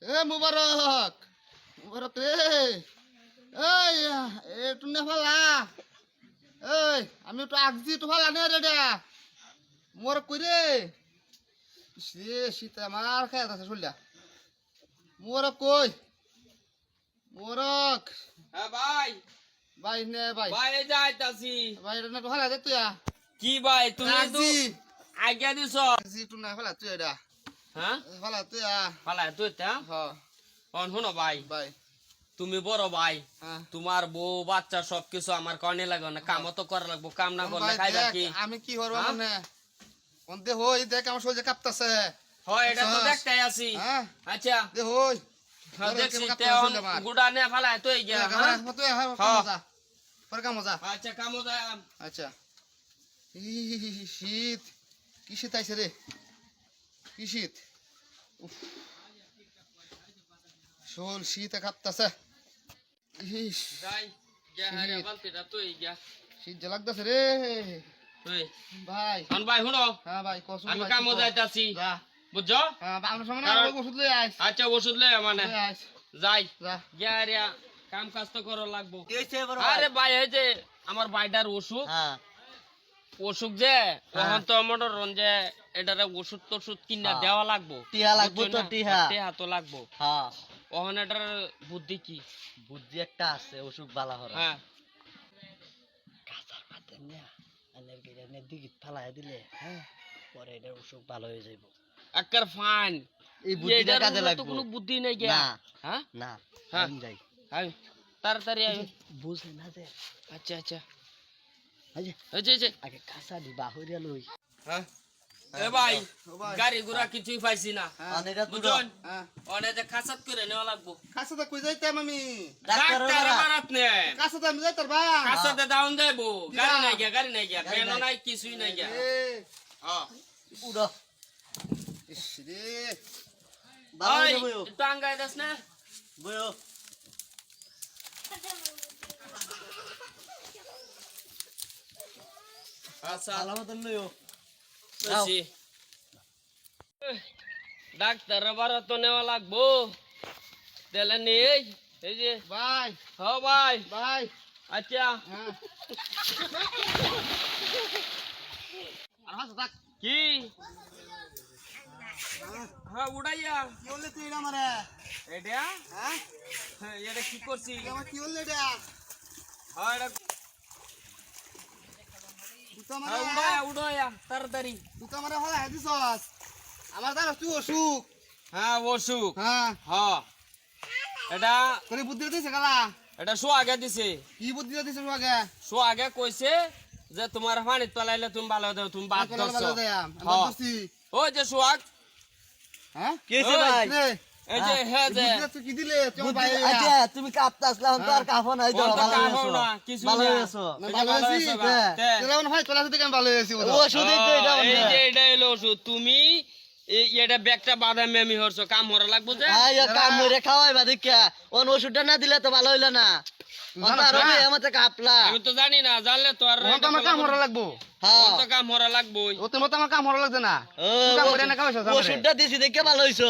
এ মুবারক মুবারক রে এই একটু নে ফালা এই আমি একটু আগজি একটু ফালা নে রে ডা মুবারক কই রে সে শীত আমার খায় আছে শুনলা মুবারক কই মুবারক হ্যাঁ ভাই ভাই নে ভাই ভাই যাইতাছি ভাই রে না একটু ফালা দে তুই কি ভাই তুমি তো আগজি আজ্ঞা দিছ আগজি একটু না ফালা তুই এটা হ্যাঁ ফালা তুই ফালাই তুই তা হ্যাঁ অন শুনো ভাই ভাই তুমি বড় ভাই হ্যাঁ তোমার বউ বাচ্চা সবকিছু আমার কনে লাগবে না কামও তো করা লাগবো কাম না করলে ভাই, খাইবা দেখ, কি আমি কি করবো হ্যাঁ? মানে দে হই দেখ আমার শরীরে কাঁপতাছে হয় এটা তো আচ্ছা। দেখতেই আছি হ্যাঁ আচ্ছা দে হই হ্যাঁ, তোর দেখছি কেমন তে কাঁপতাছে শরীরে আমার। গুড়া নে ফালাই তুই গিয়া দেখ, হ্যাঁ? আমার তুই হ্যাঁ হ্যাঁ। কামজা পরে কামজা আচ্ছা কামো যায় আচ্ছা শীত কি শীত আইছে রে কি শীত উফ শোল শীতে কাঁপতাছে ইস, যাই গিয়া শীত। হারে বালতিটা তুই গিয়া শীত যে লাগতাছে রে তুই ভাই অন ভাই শুনো হ্যাঁ ভাই কসম আমি ভাই, কামো কি কর? যাইতাছি যা বুঝছো হ্যাঁ আপনার সামনে কারণ- আমার ওষুধ লই আইস আচ্ছা ওষুধ লই মানে লই আইস যাই যা গিয়া রে কাম কাজ তো করা লাগবো হইছে বড় আরে ভাই এই যে আমার ভাইটার অসুখ হ্যাঁ অসুখ যে তখন তো আমার যে এটারে ওষুধ টষুধ কিনা হ্যাঁ। দেওয়া লাগবো টিহা লাগবো বুঝছো তো না? টিহা। টিহা তো লাগবো হ্যাঁ ওখানে এটার বুদ্ধি কি বুদ্ধি একটা আছে অসুখ বালা হরা হ্যাঁ কাঁচার পাতে নিয়া আনের গিরা নে দিগি ফালাই দিলে হ্যাঁ পরে এটার অসুখ ভালো হয়ে যাইব একার ফাইন এই বুদ্ধিটা এটার কাজে উপরে তো লাগবো কোনো বুদ্ধি নাই গিয়া না। হ্যাঁ না হ্যাঁ। আমি যাই আয়, তাড়াতাড়ি আয়। বুঝলে না যে আচ্ছা আচ্ছা এই যে এই যে, এই যে আগে কাঁচা দিবা হইরা লই হ্যাঁ এ ভাই ও ভাই। গাড়ি ঘোড়া কিছুই পাইছি না হ্যাঁ অনেরা তো বুঝছেন হ্যাঁ অনেক খাসাত করে নেওয়া লাগবো কাছে তো কই যাইতাম আমি ডাক্তার ডাক্তার বারাত নে কাছে তো আমি যাইতার বা কাসাতে দাউন যাইবো গাড়ি নাই গিয়া গাড়ি নাই গিয়া গাড়ি ফ্যানও নাই। নাই কিছুই নাই গিয়া এ হ্যাঁ উড়ো ইস রে ভালো ওই হয়ে বইও একটু আঙ্গাই দাস না বইও আচ্ছা ভালো মতন লইও বুঝছি। ডাক্তার বারাত তো নেওয়া লাগবো তাহলে নেই এই যে ভাই হ্যাঁ ভাই ভাই আচ্ছা হ্যাঁ আর হাস থাক কি হ্যাঁ উড়াইয়া কি হলে তুই এটা আমারে এটা হ্যাঁ হ্যাঁ, এটা কি করছি তুই আমার কি হলে এটা হ্যাঁ এটা তুই তো হ্যাঁ, আমারে উড়াইয়া উড়াইয়া তাড়াতাড়ি তুই তো আমারে হলাই দিছস আমার দ্বারা তুই অসুখ হ্যাঁ অসুখ হ্যাঁ হ্যাঁ এটা তোর বুদ্ধি দিছে কালা এটা শো আগে দিছে কি বুদ্ধি দিছে তুই আগে শো আগে কইছে যে তোমার পানিত পেলাইলে তুমি ভালো দেও তুমি বাদ কলার ধরছো বালা দেয়া আমি হ্যাঁ। ধরছি ওই যে সোহাগ হ্যাঁ কি হইছে ওই, ভাই রে এই যে হ্যাঁ যে বুদ্ধি তুই কি দিলে তুই আমার বুদ্ধি বাইরে আচ্ছা তুমি কাঁপতা আসলাম তো আর কাঁপো নাই তো কোন তো ভালো কাম হয়েছো না, কিছু ভালো না। হয়েছো না, এই যে ভালো ভালো আছি? হয়েছে বা? হ্যাঁ। তে। তোরা মনে হয় তোলা থেকে আমি ভালো হয়েছি ও শুধু তো এটা এই বন্ধ যে এটা হলো ওষুধ তুমি এটা ব্যাগটা বাদামি আমি হরছো কাম হরা লাগবো যে আয় কাম করে খাওয়াইবা দেখিয়া ওন ওষুধটা না দিলে তো ভালো হইলো না অন্ত আরো না। আমাতে কাঁপলা আমি তো জানি না জানলে তো আর ওখান তো আমার কাম হরা লাগবো হ্যাঁ তো কাম হরা লাগবো ও তোর মতো আমার কাম হরা লাগছে না ও তুই কাম করে না খাওয়াইছ ওষুধটা দিছি দেখে ভালো হইছো